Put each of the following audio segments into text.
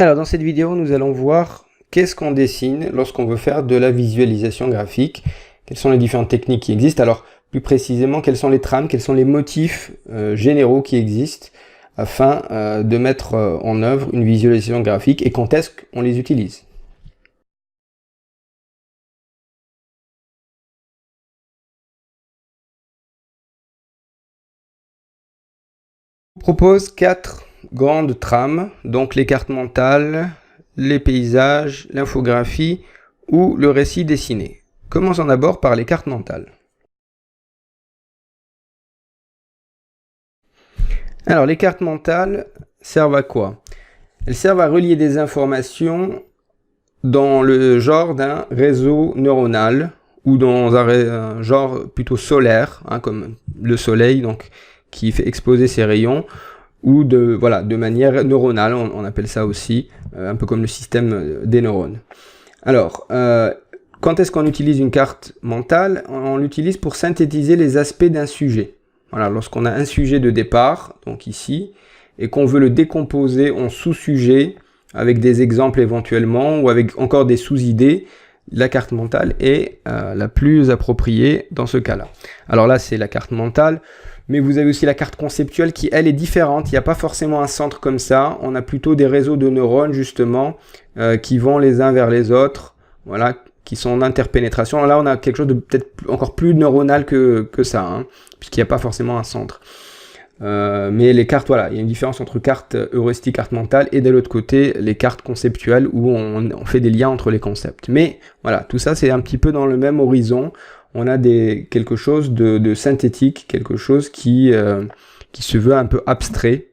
Alors dans cette vidéo, nous allons voir qu'est-ce qu'on dessine lorsqu'on veut faire de la visualisation graphique. Quelles sont les différentes techniques qui existent. Alors plus précisément, quelles sont les trames, quels sont les motifs généraux qui existent afin de mettre en œuvre une visualisation graphique et quand est-ce qu'on les utilise. Je vous propose 4 grandes trames, donc les cartes mentales, les paysages, l'infographie ou le récit dessiné. Commençons d'abord par les cartes mentales. Alors les cartes mentales servent à quoi? Elles servent à relier des informations dans le genre d'un réseau neuronal ou dans un genre plutôt solaire, comme le soleil donc, qui fait exploser ses rayons, ou de manière neuronale, on appelle ça aussi, un peu comme le système des neurones. Alors, quand est-ce qu'on utilise une carte mentale? On l'utilise pour synthétiser les aspects d'un sujet. Voilà, lorsqu'on a un sujet de départ, donc ici, et qu'on veut le décomposer en sous-sujets, avec des exemples éventuellement, ou avec encore des sous-idées, la carte mentale est la plus appropriée dans ce cas-là. Alors là, c'est la carte mentale, mais vous avez aussi la carte conceptuelle qui, elle, est différente. Il n'y a pas forcément un centre comme ça. On a plutôt des réseaux de neurones, justement, qui vont les uns vers les autres, voilà, qui sont en interpénétration. Là, on a quelque chose de peut-être encore plus neuronal que ça, puisqu'il n'y a pas forcément un centre. Mais les cartes, voilà, il y a une différence entre carte heuristique, carte mentale, et de l'autre côté, les cartes conceptuelles où on fait des liens entre les concepts. Mais voilà, tout ça, c'est un petit peu dans le même horizon. On a quelque chose de synthétique, quelque chose qui se veut un peu abstrait,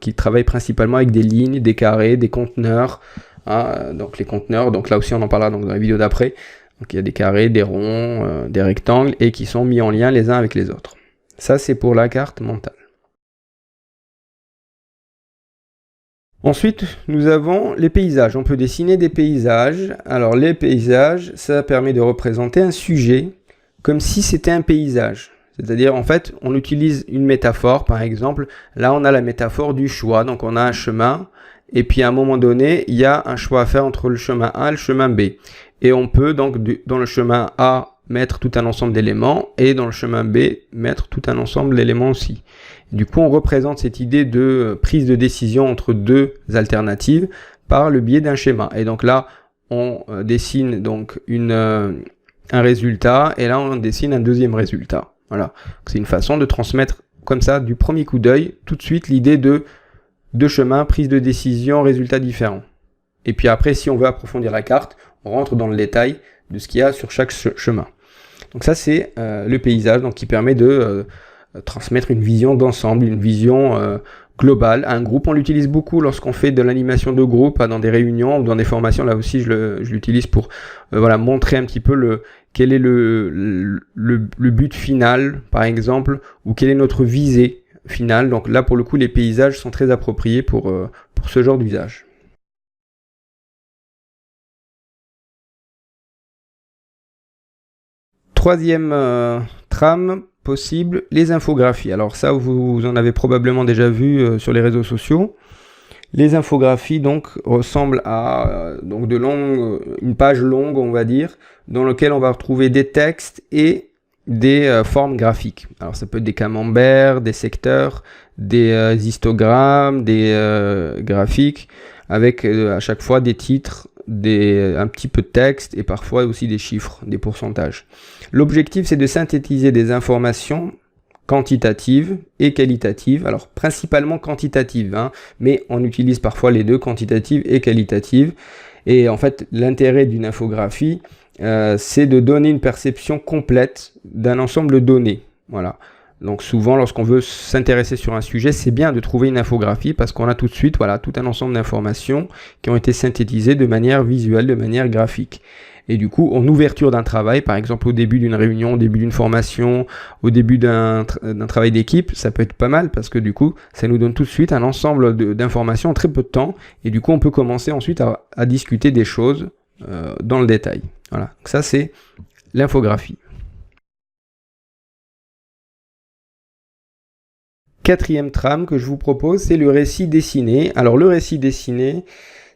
qui travaille principalement avec des lignes, des carrés, des conteneurs. Donc les conteneurs, donc là aussi on en parlera dans la vidéo d'après. Donc il y a des carrés, des ronds, des rectangles, et qui sont mis en lien les uns avec les autres. Ça, c'est pour la carte mentale. Ensuite, nous avons les paysages. On peut dessiner des paysages. Alors les paysages, ça permet de représenter un sujet comme si c'était un paysage. C'est-à-dire, en fait, on utilise une métaphore, par exemple. Là, on a la métaphore du choix. Donc, on a un chemin. Et puis, à un moment donné, il y a un choix à faire entre le chemin A et le chemin B. Et on peut, donc, dans le chemin A, mettre tout un ensemble d'éléments. Et dans le chemin B, mettre tout un ensemble d'éléments aussi. Du coup, on représente cette idée de prise de décision entre deux alternatives par le biais d'un schéma. Et donc là, on dessine donc un résultat, et là on dessine un deuxième résultat. Voilà, c'est une façon de transmettre comme ça du premier coup d'œil tout de suite l'idée de deux chemins, prise de décision, résultats différents. Et puis après, si on veut approfondir la carte, on rentre dans le détail de ce qu'il y a sur chaque chemin. Donc ça, c'est le paysage, donc qui permet de transmettre une vision d'ensemble, une vision globale. Un groupe, on l'utilise beaucoup lorsqu'on fait de l'animation de groupe, dans des réunions ou dans des formations. Là aussi, je l'utilise pour montrer un petit peu quel est le but final, par exemple, ou quelle est notre visée finale. Donc là, pour le coup, les paysages sont très appropriés pour ce genre d'usage. Troisième trame possible, les infographies. Alors ça, vous en avez probablement déjà vu sur les réseaux sociaux. Les infographies donc ressemblent à une page longue, on va dire, dans laquelle on va retrouver des textes et des formes graphiques. Alors ça peut être des camemberts, des secteurs, des histogrammes, des graphiques, avec à chaque fois des titres, un petit peu de texte et parfois aussi des chiffres, des pourcentages. L'objectif, c'est de synthétiser des informations quantitatives et qualitatives, alors principalement quantitatives, mais on utilise parfois les deux, quantitatives et qualitatives. Et en fait, l'intérêt d'une infographie, c'est de donner une perception complète d'un ensemble de données. Voilà. Donc souvent, lorsqu'on veut s'intéresser sur un sujet, c'est bien de trouver une infographie parce qu'on a tout de suite tout un ensemble d'informations qui ont été synthétisées de manière visuelle, de manière graphique. Et du coup, en ouverture d'un travail, par exemple au début d'une réunion, au début d'une formation, au début d'un travail d'équipe, ça peut être pas mal parce que du coup, ça nous donne tout de suite un ensemble d'informations en très peu de temps. Et du coup, on peut commencer ensuite à discuter des choses dans le détail. Voilà, donc ça c'est l'infographie. Quatrième trame que je vous propose, c'est le récit dessiné. Alors le récit dessiné,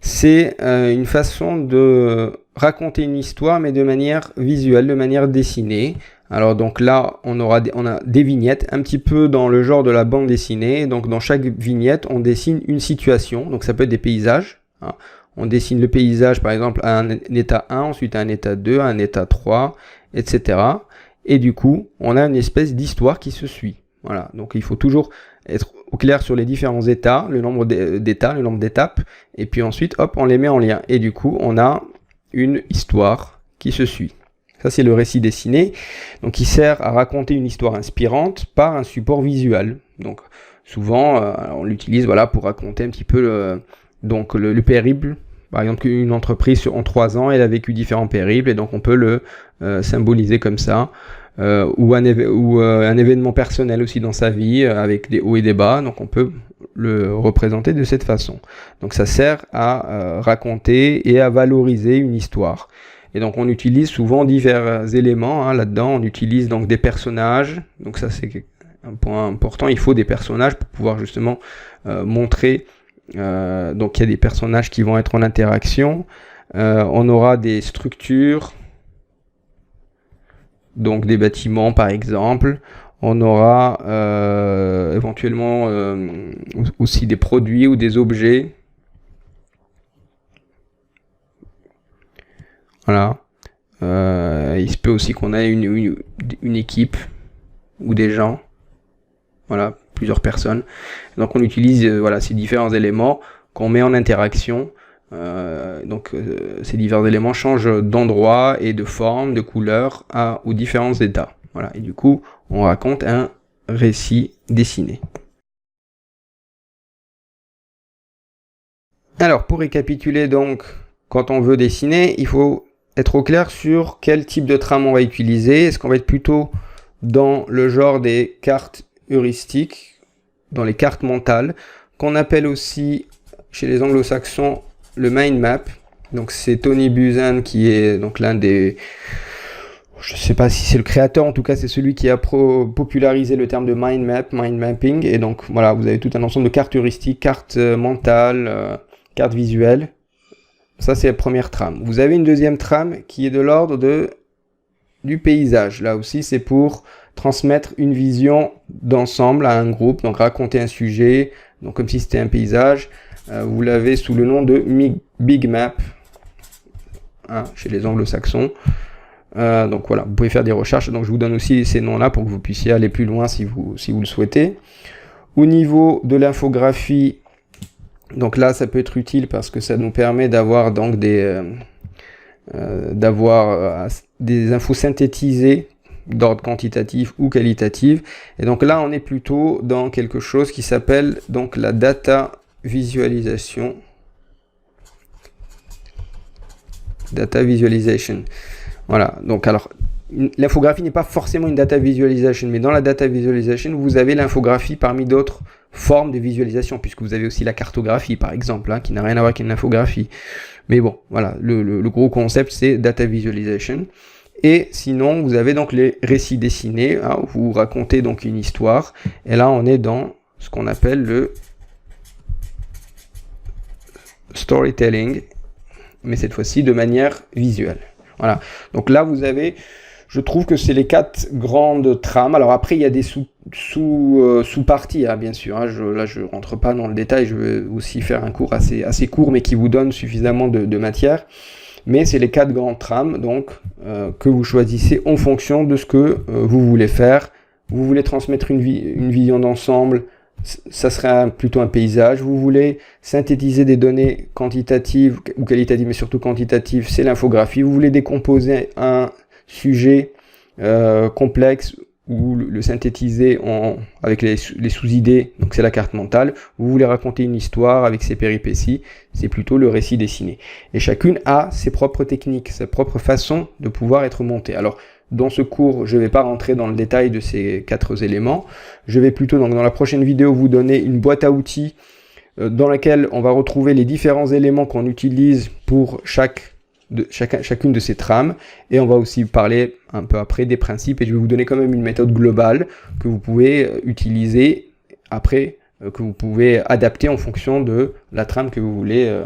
c'est une façon de raconter une histoire, mais de manière visuelle, de manière dessinée. Alors donc là, on a des vignettes, un petit peu dans le genre de la bande dessinée. Donc dans chaque vignette, on dessine une situation. Donc ça peut être des paysages. Hein. On dessine le paysage, par exemple, à un état 1, ensuite à un état 2, à un état 3, etc. Et du coup, on a une espèce d'histoire qui se suit. Voilà. Donc il faut toujours être au clair sur les différents états, le nombre d'états, le nombre d'étapes. Et puis ensuite, hop, on les met en lien. Et du coup, on a une histoire qui se suit. Ça, c'est le récit dessiné, donc il sert à raconter une histoire inspirante par un support visuel. Donc souvent, on l'utilise voilà, pour raconter un petit peu le périple. Par exemple, une entreprise en 3 ans, elle a vécu différents périples, et donc on peut le symboliser comme ça. Ou un événement personnel aussi dans sa vie, avec des hauts et des bas, donc on peut le représenter de cette façon. Donc ça sert à raconter et à valoriser une histoire. Et donc on utilise souvent divers éléments là-dedans. On utilise donc des personnages. Donc ça c'est un point important. Il faut des personnages pour pouvoir justement montrer. Donc il y a des personnages qui vont être en interaction. On aura des structures. Donc des bâtiments par exemple. On aura éventuellement aussi des produits ou des objets. Voilà. Il se peut aussi qu'on ait une équipe ou des gens. Voilà, plusieurs personnes. Donc on utilise voilà, ces différents éléments qu'on met en interaction. Ces divers éléments changent d'endroit et de forme, de couleur aux différents états. Voilà. Et du coup, on raconte un récit dessiné. Alors, pour récapituler donc, quand on veut dessiner, il faut être au clair sur quel type de trame on va utiliser. Est-ce qu'on va être plutôt dans le genre des cartes heuristiques, dans les cartes mentales, qu'on appelle aussi chez les anglo-saxons le mind map. Donc c'est Tony Buzan qui est donc l'un des... Je ne sais pas si c'est le créateur, en tout cas c'est celui qui a popularisé le terme de mind map, mind mapping. Et donc voilà, vous avez tout un ensemble de cartes heuristiques, cartes mentales, cartes visuelles. Ça, c'est la première trame. Vous avez une deuxième trame qui est de l'ordre du paysage. Là aussi, c'est pour transmettre une vision d'ensemble à un groupe, donc raconter un sujet, donc comme si c'était un paysage. Vous l'avez sous le nom de Big Map, chez les anglo-saxons. Donc voilà, vous pouvez faire des recherches. Donc je vous donne aussi ces noms-là pour que vous puissiez aller plus loin si vous le souhaitez. Au niveau de l'infographie, donc là, ça peut être utile parce que ça nous permet d'avoir donc des infos synthétisées d'ordre quantitatif ou qualitatif. Et donc là, on est plutôt dans quelque chose qui s'appelle donc la data visualisation. Data visualization. Voilà. Donc alors, l'infographie n'est pas forcément une data visualization, mais dans la data visualization, vous avez l'infographie parmi d'autres formes de visualisation, puisque vous avez aussi la cartographie, par exemple, qui n'a rien à voir avec une infographie. Mais bon, voilà, le gros concept, c'est data visualization. Et sinon, vous avez donc les récits dessinés, où vous racontez donc une histoire. Et là, on est dans ce qu'on appelle le storytelling, mais cette fois-ci de manière visuelle. Voilà. Donc là, vous avez... Je trouve que c'est les 4 grandes trames. Alors après, il y a des sous-parties, bien sûr. Là, je rentre pas dans le détail. Je vais aussi faire un cours assez court, mais qui vous donne suffisamment de matière. Mais c'est les 4 grandes trames donc, que vous choisissez en fonction de ce que vous voulez faire. Vous voulez transmettre une vision d'ensemble, ça serait plutôt un paysage. Vous voulez synthétiser des données quantitatives ou qualitatives, mais surtout quantitatives, c'est l'infographie. Vous voulez décomposer un sujet complexe ou le synthétiser avec les sous-idées, donc c'est la carte mentale. Vous voulez raconter une histoire avec ses péripéties, c'est plutôt le récit dessiné. Et chacune a ses propres techniques, sa propre façon de pouvoir être montée. Alors, dans ce cours, je ne vais pas rentrer dans le détail de ces 4 éléments. Je vais plutôt, donc, dans la prochaine vidéo, vous donner une boîte à outils dans laquelle on va retrouver les différents éléments qu'on utilise pour chacune de ces trames, et on va aussi parler un peu après des principes, et je vais vous donner quand même une méthode globale que vous pouvez utiliser après, que vous pouvez adapter en fonction de la trame que vous voulez